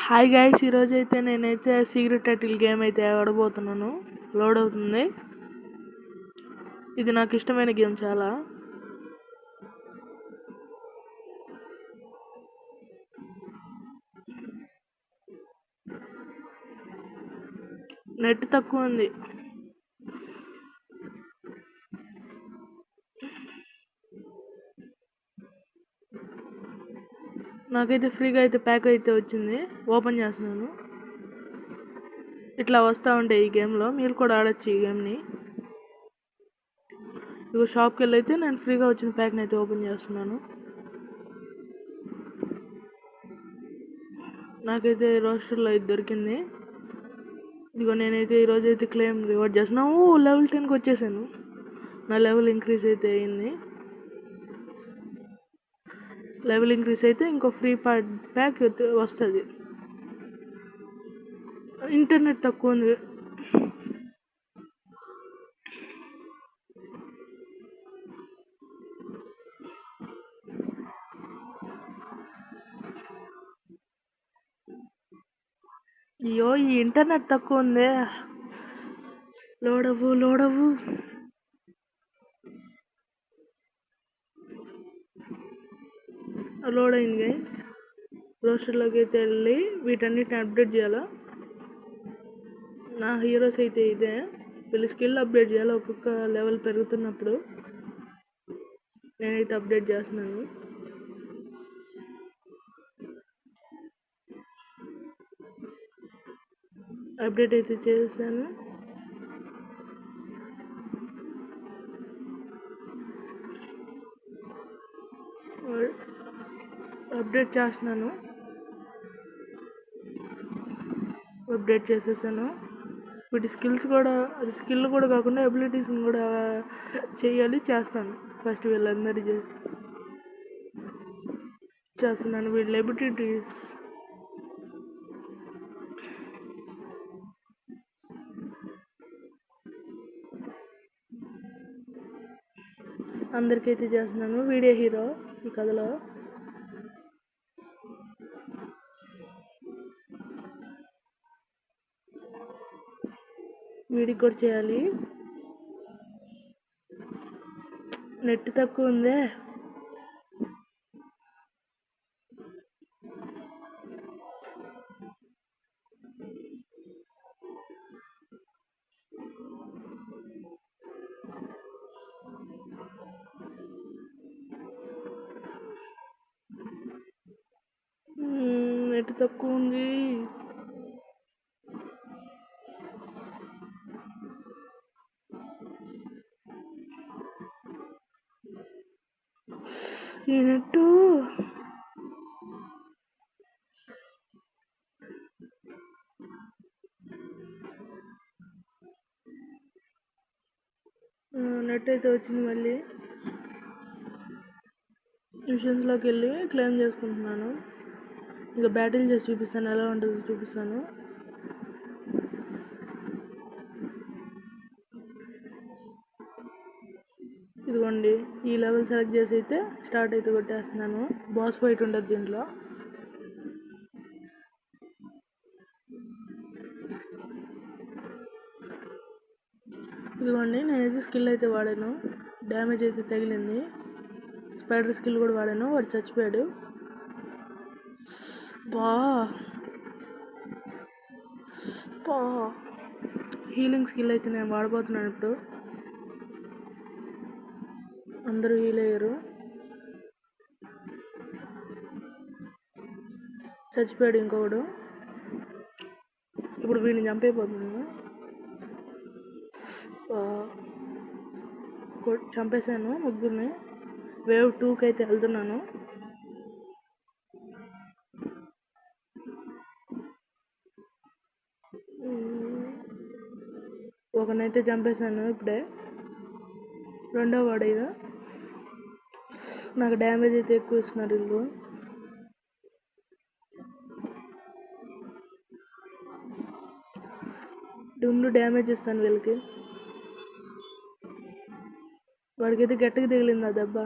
Hi guys, ఈరోజు అయితే నేనైతే సీక్రెట్ టైటిల్ గేమ్ అయితే ఆడబోతున్నాను. లోడ్ అవుతుంది. ఇది నాకు ఇష్టమైన గేమ్ చాలా. నెట్ తక్కువ ఉంది. నాకైతే ఫ్రీగా అయితే ప్యాక్ అయితే వచ్చింది. ఓపెన్ చేస్తున్నాను. ఇట్లా వస్తూ ఉంటాయి ఈ గేమ్లో. మీరు కూడా ఆడొచ్చు ఈ గేమ్ని. ఇక షాప్కి వెళ్ళి అయితే నేను ఫ్రీగా వచ్చిన ప్యాక్ని అయితే ఓపెన్ చేస్తున్నాను. నాకైతే రోస్టర్లో ఇది దొరికింది. ఇదిగో నేనైతే ఈరోజు అయితే క్లెయిమ్ రివార్డ్ చేస్తున్నాను. లెవెల్ 10కి వచ్చేసాను. నా లెవెల్ ఇంక్రీజ్ అయితే అయింది. లెవెల్ ఇంక్రీజ్ అయితే ఇంకో ఫ్రీ ప్యాక్ వస్తుంది. ఇంటర్నెట్ తక్కువ ఉంది. అయ్యో, ఈ ఇంటర్నెట్ తక్కువ ఉంది. లోడవు లోడ్ అయింది గైస్. రోస్టర్లోకి అయితే వెళ్ళి వీటన్నిటిని అప్డేట్ చేయాలా. నా హీరోస్ అయితే ఇదే. వీళ్ళు స్కిల్ అప్డేట్ చేయాలి ఒక్కొక్క లెవెల్ పెరుగుతున్నప్పుడు. నేనైతే అప్డేట్ చేస్తున్నాను. అప్డేట్ అయితే చేశాను. అప్డేట్ చేస్తున్నాను. అప్డేట్ చేసేసాను. వీటి స్కిల్స్ కూడా, అది స్కిల్ కూడా కాకుండా అబిలిటీస్ని కూడా చేస్తాను. ఫస్ట్ వీళ్ళందరి చేస్తున్నాను. వీళ్ళ అబిలిటీస్ అందరికైతే చేస్తున్నాను. వీడియో హీరో ఈ కథలో. వీడికి కూడా చేయాలి. నెట్ తక్కువ ఉందే. నెట్ తక్కువ ఉంది. ఈ నెట్ అయితే వచ్చింది. మళ్ళీ మిషన్స్లోకి వెళ్ళి క్లెయిమ్ చేసుకుంటున్నాను. ఇంకా బ్యాటిల్ చేసి చూపిస్తాను, ఎలా ఉంటుందో చూపిస్తాను. ఇదిగోండి, ఈ లెవెల్ సెలెక్ట్ చేసి అయితే స్టార్ట్ అయితే కొట్టేస్తున్నాను. బాస్ ఫైట్ ఉంటుంది దీంట్లో. ఇదిగోండి, నేనైతే స్కిల్ అయితే వాడాను. డ్యామేజ్ అయితే తగిలింది. స్పైడర్ స్కిల్ కూడా వాడాను. వాడు చచ్చిపోయాడు. హీలింగ్ స్కిల్ అయితే నేను వాడబోతున్నాను ఇప్పుడు. అందరూ హీల్ అయ్యారు. చచ్చిపోయాడు ఇంకొకడు. ఇప్పుడు వీడిని చంపైపోతున్నాను. చంపేశాను ముగ్గురిని. వేవ్ 2కి అయితే వెళ్తున్నాను. ఒకనైతే చంపేశాను ఇప్పుడే. రెండో వాడు ఇక. నాకు డ్యామేజ్ అయితే ఎక్కువ ఇస్తున్నారు వీళ్ళు. ముందు డ్యామేజ్ ఇస్తాను వీళ్ళకి. వాడికైతే గట్టిగా తగిలింది ఆ దెబ్బ.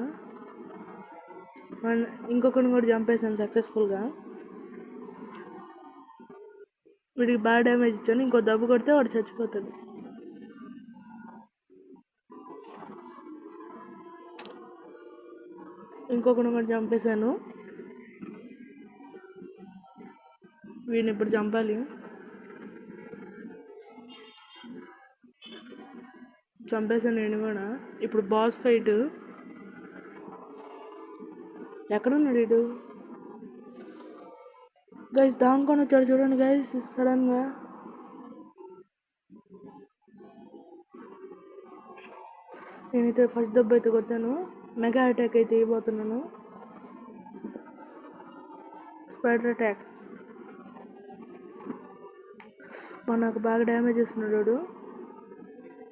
ఇంకొకరిని కూడా చంపేశాను సక్సెస్ఫుల్గా. వీడికి బాగా డ్యామేజ్ ఇచ్చాను. ఇంకో దెబ్బ కొడితే వాడు చచ్చిపోతాడు. ఇంకొకటి కూడా చంపేశాను. వీడిని ఇప్పుడు చంపాలి. చంపేశాను వీడిని కూడా. ఇప్పుడు బాస్ ఫైట్. ఎక్కడున్నాడు వీడు? గైస్ దాంకొని వచ్చాడు చూడండి గైస్ సడన్ గా. నేనైతే ఫస్ట్ దెబ్బ అయితే కొట్టాను. మెగా అటాక్ అయితే ఇవ్వబోతున్నాను. Spider attack. నాకు బాగా డ్యామేజ్ ఇస్తున్నాడు వాడు.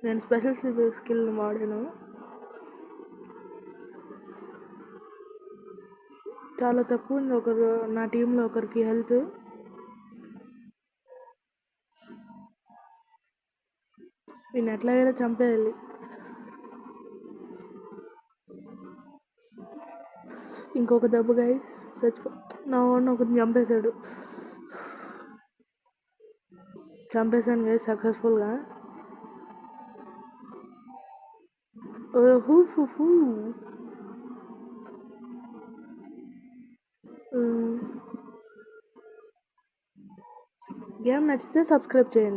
నేను స్పెషల్ స్కిల్ వాడాను. చాలా తక్కువ ఉంది నా టీంలో ఒకరికి హెల్త్. వీడిని ఎట్లాగైనా చంపేయాలి. ఇంకొక దెబ్బ గైస్ నా వాడిని ఒకరిని చంపేశాడు. చంపేశాను గైస్ సక్సెస్ఫుల్గా. గేమ్ నచ్చితే సబ్స్క్రైబ్ చేయండి.